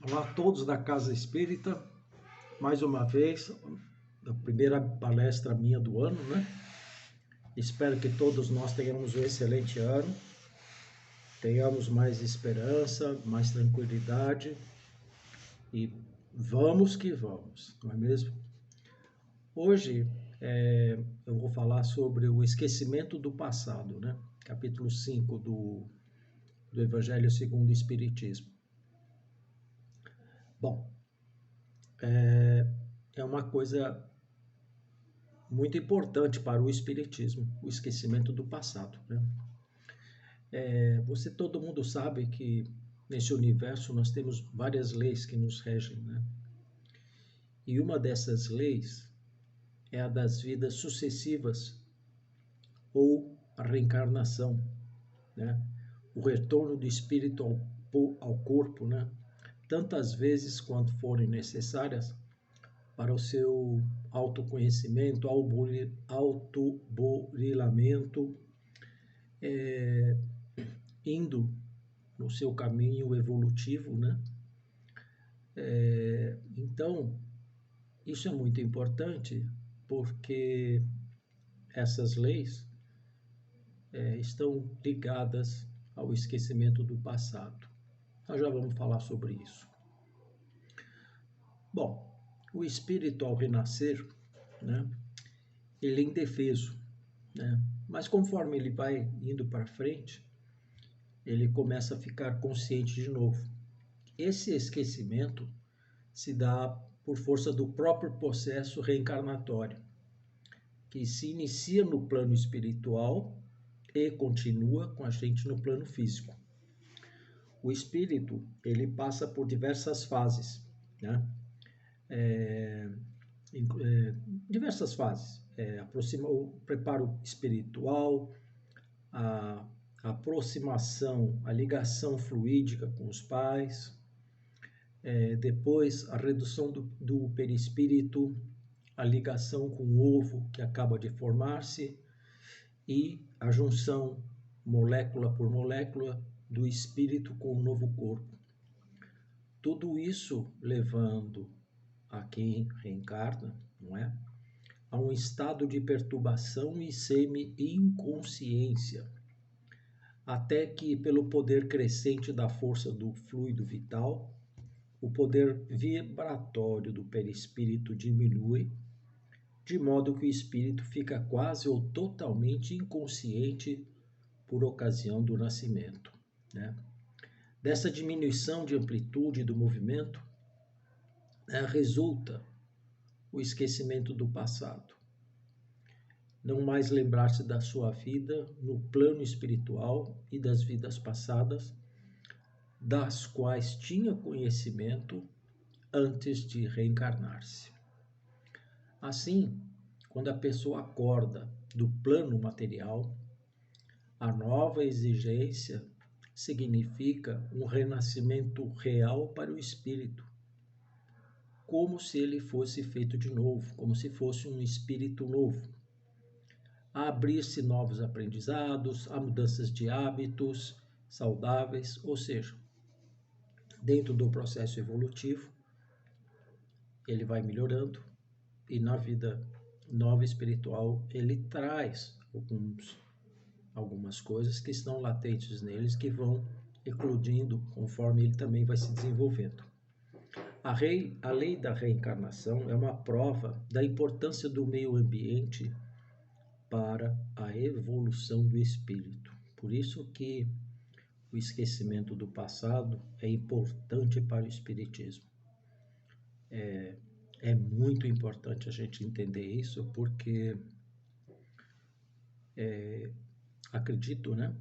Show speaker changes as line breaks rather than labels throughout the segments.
Olá a todos da Casa Espírita, mais uma vez, a primeira palestra minha do ano, né? Espero que todos nós tenhamos um excelente ano, tenhamos mais esperança, mais tranquilidade e vamos que vamos, não é mesmo? Hoje eu vou falar sobre o esquecimento do passado, né? Capítulo 5 do Evangelho segundo o Espiritismo. Bom, é uma coisa muito importante para o espiritismo, o esquecimento do passado, né? Todo mundo sabe que nesse universo nós temos várias leis que nos regem, né? E uma dessas leis é a das vidas sucessivas ou a reencarnação, né? O retorno do espírito ao corpo, né? Tantas vezes quanto forem necessárias para o seu autoconhecimento, autoburilamento, indo no seu caminho evolutivo, né? Então, isso é muito importante porque essas leis estão ligadas ao esquecimento do passado. Nós já vamos falar sobre isso. Bom, o espírito ao renascer, né, ele é indefeso, né? Mas conforme ele vai indo para frente, ele começa a ficar consciente de novo. Esse esquecimento se dá por força do próprio processo reencarnatório, que se inicia no plano espiritual e continua com a gente no plano físico. O espírito, ele passa por diversas fases, né? Diversas fases. O preparo espiritual, a aproximação, a ligação fluídica com os pais, depois a redução do perispírito, a ligação com o ovo que acaba de formar-se e a junção molécula por molécula do espírito com o novo corpo. Tudo isso levando a quem reencarna, não é? A um estado de perturbação e semi-inconsciência, até que, pelo poder crescente da força do fluido vital, o poder vibratório do perispírito diminui, de modo que o espírito fica quase ou totalmente inconsciente por ocasião do nascimento, né? Dessa diminuição de amplitude do movimento, resulta o esquecimento do passado. Não mais lembrar-se da sua vida no plano espiritual e das vidas passadas, das quais tinha conhecimento antes de reencarnar-se. Assim, quando a pessoa acorda do plano material, a nova exigência significa um renascimento real para o espírito, como se ele fosse feito de novo, como se fosse um espírito novo. A abrir-se novos aprendizados, a mudanças de hábitos saudáveis, ou seja, dentro do processo evolutivo, ele vai melhorando e na vida nova espiritual ele traz algumas coisas que estão latentes neles que vão eclodindo conforme ele também vai se desenvolvendo. A lei da reencarnação é uma prova da importância do meio ambiente para a evolução do espírito. Por isso que o esquecimento do passado é importante para o espiritismo. É muito importante a gente entender isso, porque acredito, né,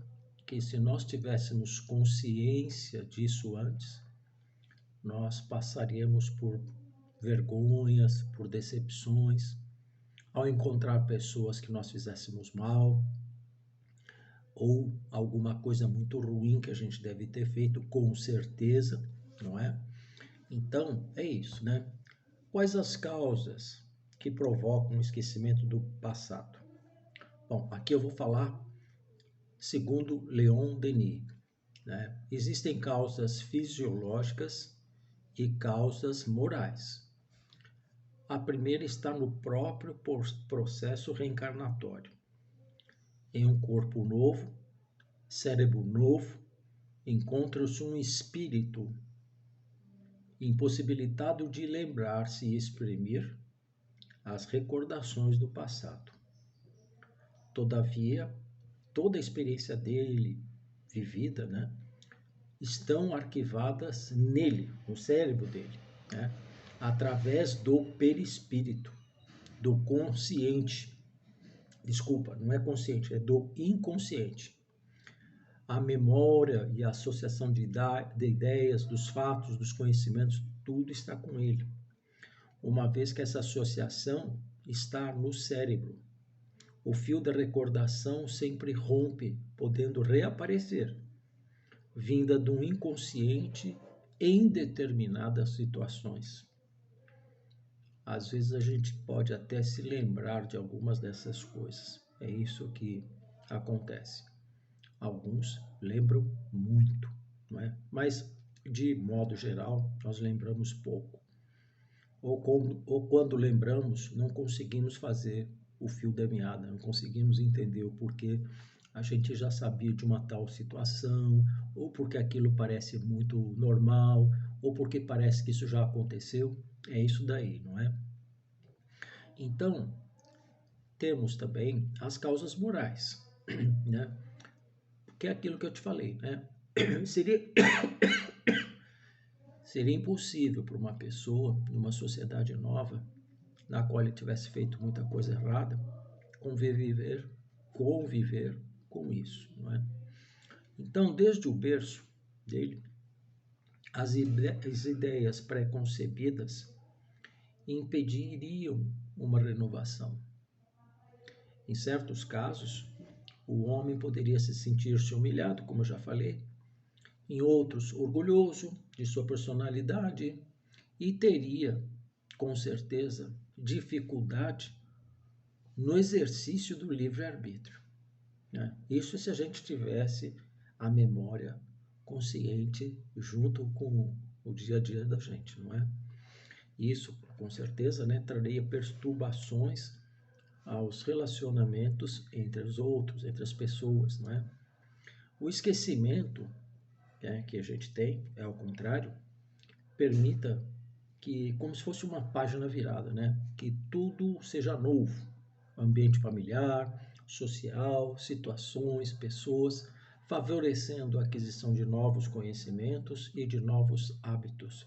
que se nós tivéssemos consciência disso antes, nós passaríamos por vergonhas, por decepções, ao encontrar pessoas que nós fizéssemos mal, ou alguma coisa muito ruim que a gente deve ter feito, com certeza, não é? Então, é isso, né? Quais as causas que provocam o esquecimento do passado? Bom, aqui eu vou falar segundo Leon Denis, né? Existem causas fisiológicas e causas morais. A primeira está no próprio processo reencarnatório. Em um corpo novo, cérebro novo, encontra-se um espírito impossibilitado de lembrar-se e exprimir as recordações do passado. Todavia, toda a experiência dele vivida, né, estão arquivadas nele, no cérebro dele, né, através do perispírito, do consciente. Desculpa, não é consciente, é do inconsciente. A memória e a associação de ideias, dos fatos, dos conhecimentos, tudo está com ele. Uma vez que essa associação está no cérebro, o fio da recordação sempre rompe, podendo reaparecer, vinda do inconsciente em determinadas situações. Às vezes a gente pode até se lembrar de algumas dessas coisas. É isso que acontece. Alguns lembram muito, não é? Mas, de modo geral, nós lembramos pouco. Ou quando lembramos, não conseguimos fazer o fio da meada, não conseguimos entender o porquê a gente já sabia de uma tal situação, ou porque aquilo parece muito normal, ou porque parece que isso já aconteceu. É isso daí, não é? Então, temos também as causas morais, né? Que é aquilo que eu te falei, né? Seria impossível para uma pessoa, numa sociedade nova, na qual ele tivesse feito muita coisa errada, conviver com isso, não é? Então, desde o berço dele, as ideias pré-concebidas impediriam uma renovação. Em certos casos, o homem poderia se sentir-se humilhado, como eu já falei, em outros, orgulhoso de sua personalidade e teria, com certeza, dificuldade no exercício do livre-arbítrio, né? Isso se a gente tivesse a memória consciente junto com o dia a dia da gente, não é? Isso, com certeza, né, traria perturbações aos relacionamentos entre os outros, entre as pessoas, não é? O esquecimento, né, que a gente tem, é ao contrário, permita que, como se fosse uma página virada, né, que tudo seja novo, ambiente familiar, social, situações, pessoas, favorecendo a aquisição de novos conhecimentos e de novos hábitos,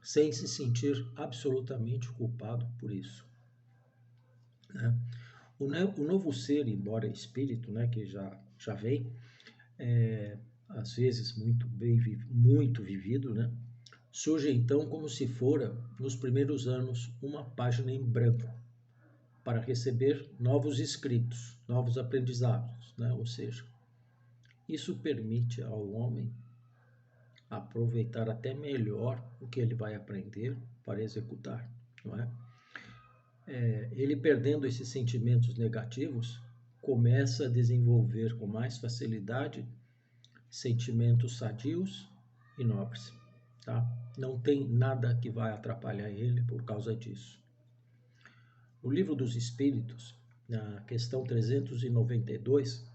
sem se sentir absolutamente culpado por isso, né? O novo ser, embora espírito, né, que já vem, às vezes muito vivido, né, surge então como se fora, nos primeiros anos, uma página em branco para receber novos escritos, novos aprendizados, né? Ou seja, isso permite ao homem aproveitar até melhor o que ele vai aprender para executar, não é? Ele perdendo esses sentimentos negativos, começa a desenvolver com mais facilidade sentimentos sadios e nobres, tá? Não tem nada que vai atrapalhar ele por causa disso. No Livro dos Espíritos, na questão 392,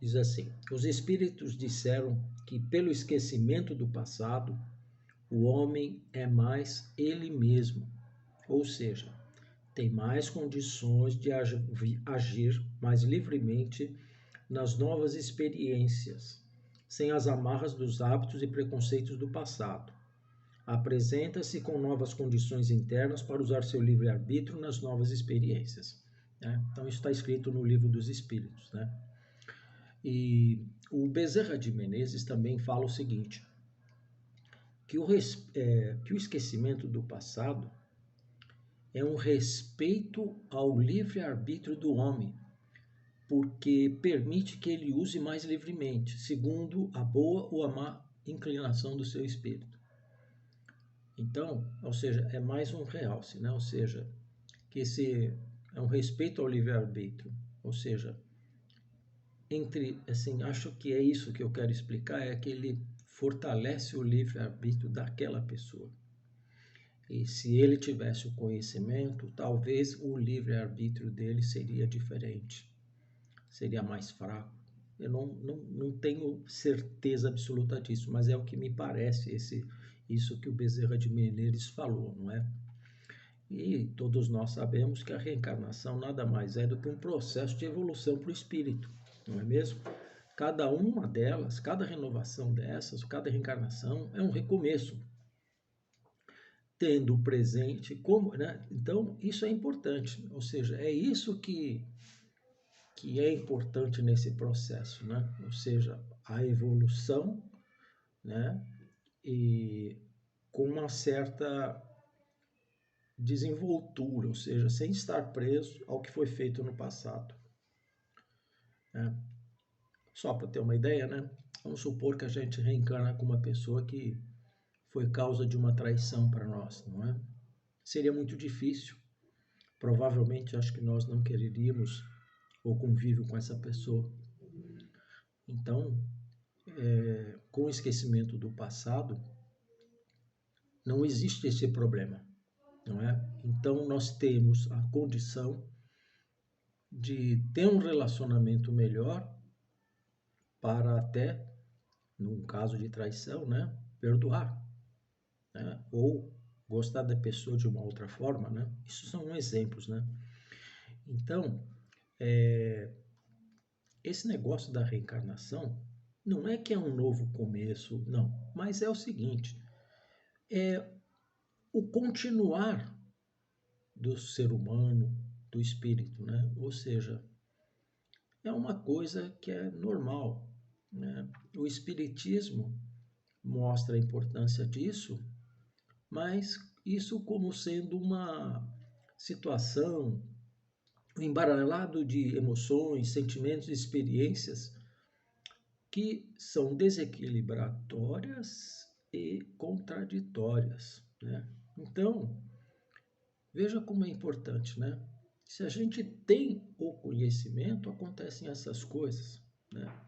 diz assim: os espíritos disseram que pelo esquecimento do passado, o homem é mais ele mesmo, ou seja, tem mais condições de agir mais livremente nas novas experiências, sem as amarras dos hábitos e preconceitos do passado. Apresenta-se com novas condições internas para usar seu livre-arbítrio nas novas experiências, né? Então, isso está escrito no Livro dos Espíritos, né? E o Bezerra de Menezes também fala o seguinte, que o esquecimento do passado é um respeito ao livre-arbítrio do homem, porque permite que ele use mais livremente, segundo a boa ou a má inclinação do seu espírito. Então, ou seja, é mais um realce, né? Ou seja, que esse é um respeito ao livre-arbítrio, ou seja, acho que é isso que eu quero explicar, é que ele fortalece o livre-arbítrio daquela pessoa. E se ele tivesse o conhecimento, talvez o livre-arbítrio dele seria diferente, seria mais fraco. Eu não tenho certeza absoluta disso, mas é o que me parece isso que o Bezerra de Menezes falou, não é? E todos nós sabemos que a reencarnação nada mais é do que um processo de evolução para o espírito, não é mesmo? Cada uma delas, cada renovação dessas, cada reencarnação é um recomeço, tendo o presente como, né? Então, isso é importante, ou seja, é isso que é importante nesse processo, né? Ou seja, a evolução, né? E com uma certa desenvoltura, ou seja, sem estar preso ao que foi feito no passado, né? Só para ter uma ideia, né? Vamos supor que a gente reencarna com uma pessoa que foi causa de uma traição para nós, não é? Seria muito difícil. Provavelmente, acho que nós não quereríamos o convívio com essa pessoa. Então, com o esquecimento do passado, não existe esse problema, não é? Então, nós temos a condição de ter um relacionamento melhor para até, num caso de traição, né, perdoar, né? Ou gostar da pessoa de uma outra forma, né? Isso são exemplos, né? Então, esse negócio da reencarnação não é que é um novo começo, não, mas é o seguinte, é o continuar do ser humano, do espírito, né? Ou seja, é uma coisa que é normal, né? O espiritismo mostra a importância disso, mas isso como sendo uma situação, um embaralhado de emoções, sentimentos e experiências que são desequilibratórias e contraditórias, né? Então, veja como é importante, né? Se a gente tem o conhecimento, acontecem essas coisas, né?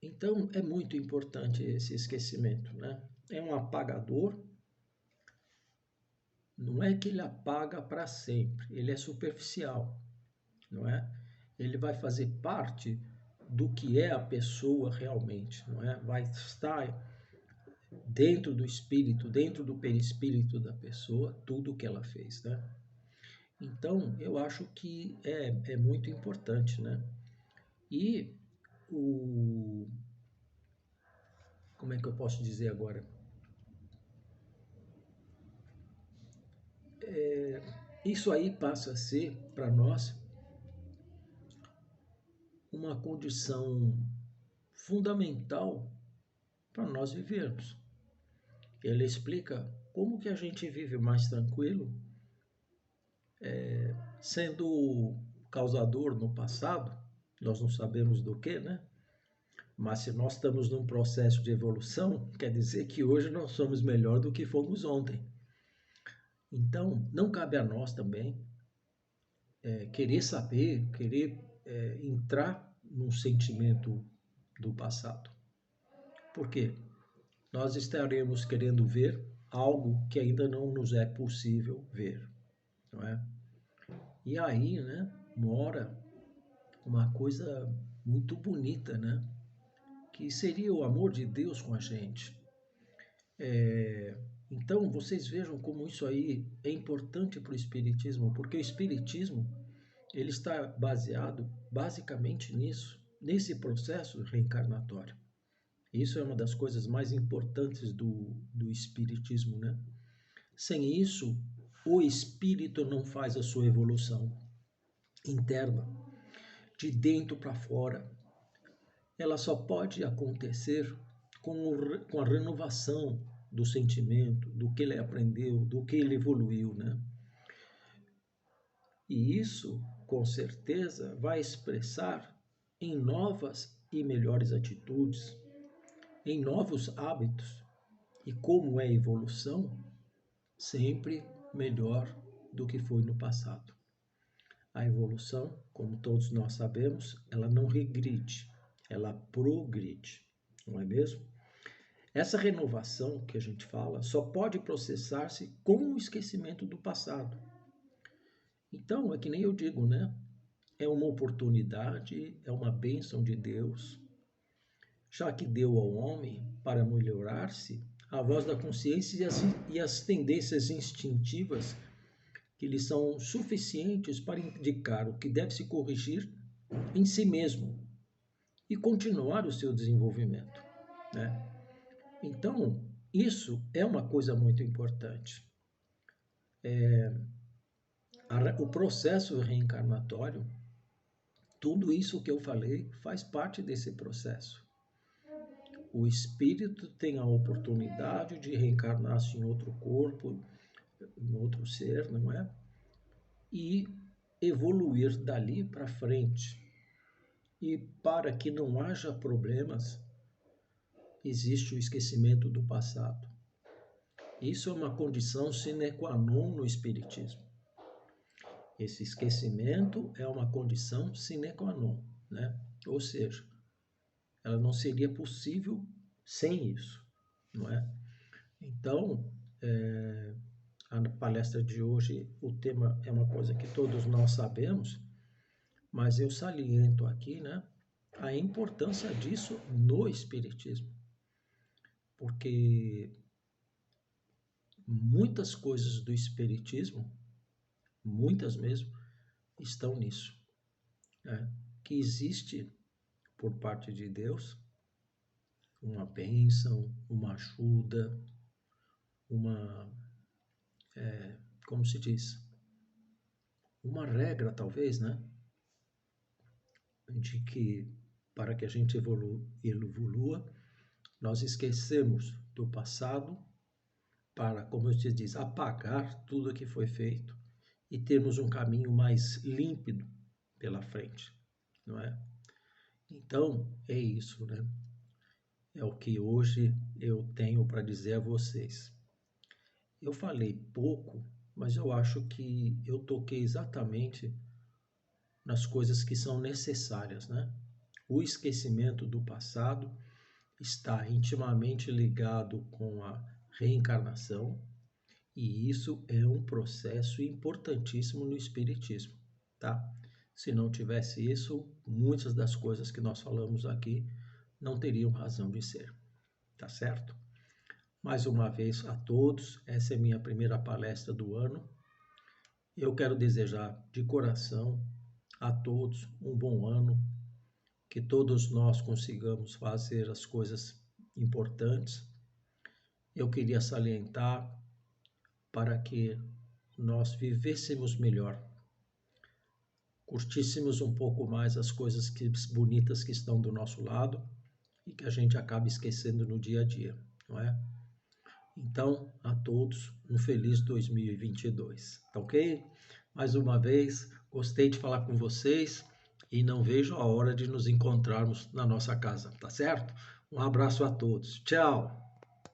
Então, é muito importante esse esquecimento, né? É um apagador, não é que ele apaga para sempre, ele é superficial, não é? Ele vai fazer parte do que é a pessoa realmente, não é? Vai estar dentro do espírito, dentro do perispírito da pessoa, tudo o que ela fez, né? Então, eu acho que é muito importante, né? E o... Como é que eu posso dizer agora? Isso aí passa a ser, para nós, uma condição fundamental para nós vivermos. Ele explica como que a gente vive mais tranquilo, sendo causador no passado, nós não sabemos do que, né? Mas se nós estamos num processo de evolução, quer dizer que hoje nós somos melhor do que fomos ontem. Então, não cabe a nós também querer saber, querer entrar num sentimento do passado. Por quê? Nós estaremos querendo ver algo que ainda não nos é possível ver, não é? E aí, né, mora uma coisa muito bonita, né? Que seria o amor de Deus com a gente. Então, vocês vejam como isso aí é importante para o Espiritismo, porque o Espiritismo ele está baseado basicamente nisso, nesse processo reencarnatório. Isso é uma das coisas mais importantes do Espiritismo, né? Sem isso, o espírito não faz a sua evolução interna, de dentro para fora. Ela só pode acontecer com a renovação do sentimento, do que ele aprendeu, do que ele evoluiu, né? E isso, com certeza, vai expressar em novas e melhores atitudes, em novos hábitos. E como é evolução, sempre melhor do que foi no passado. A evolução, como todos nós sabemos, ela não regride, ela progride. não é mesmo? Essa renovação que a gente fala só pode processar-se com o esquecimento do passado. Então, é que nem eu digo, né? É uma oportunidade, é uma bênção de Deus, já que deu ao homem para melhorar-se a voz da consciência e as tendências instintivas que lhe são suficientes para indicar o que deve se corrigir em si mesmo e continuar o seu desenvolvimento, né? Então, isso é uma coisa muito importante. O processo reencarnatório, tudo isso que eu falei faz parte desse processo. O espírito tem a oportunidade de reencarnar-se em outro corpo, em outro ser, não é? E evoluir dali para frente. E para que não haja problemas, existe o esquecimento do passado. Isso é uma condição sine qua non no espiritismo. Esse esquecimento é uma condição sine qua non, né? Ou seja, ela não seria possível sem isso, não é? Então, a palestra de hoje, o tema é uma coisa que todos nós sabemos, mas eu saliento aqui, né, a importância disso no espiritismo, porque muitas coisas do espiritismo, muitas mesmo, estão nisso, né? Que existe por parte de Deus uma bênção, uma ajuda, como se diz, uma regra talvez, né? De que para que a gente evolua, nós esquecemos do passado para, como se diz, apagar tudo o que foi feito e termos um caminho mais límpido pela frente, não é? Então, é isso, né? É o que hoje eu tenho para dizer a vocês. Eu falei pouco, mas eu acho que eu toquei exatamente nas coisas que são necessárias, né? O esquecimento do passado está intimamente ligado com a reencarnação, e isso é um processo importantíssimo no espiritismo, tá? Se não tivesse isso, muitas das coisas que nós falamos aqui não teriam razão de ser, tá certo? Mais uma vez a todos, essa é minha primeira palestra do ano. Eu quero desejar de coração a todos um bom ano, que todos nós consigamos fazer as coisas importantes. Eu queria salientar para que nós vivêssemos melhor, curtíssemos um pouco mais as coisas bonitas que estão do nosso lado e que a gente acaba esquecendo no dia a dia, não é? Então, a todos, um feliz 2022, tá ok? Mais uma vez, gostei de falar com vocês e não vejo a hora de nos encontrarmos na nossa casa, tá certo? Um abraço a todos. Tchau!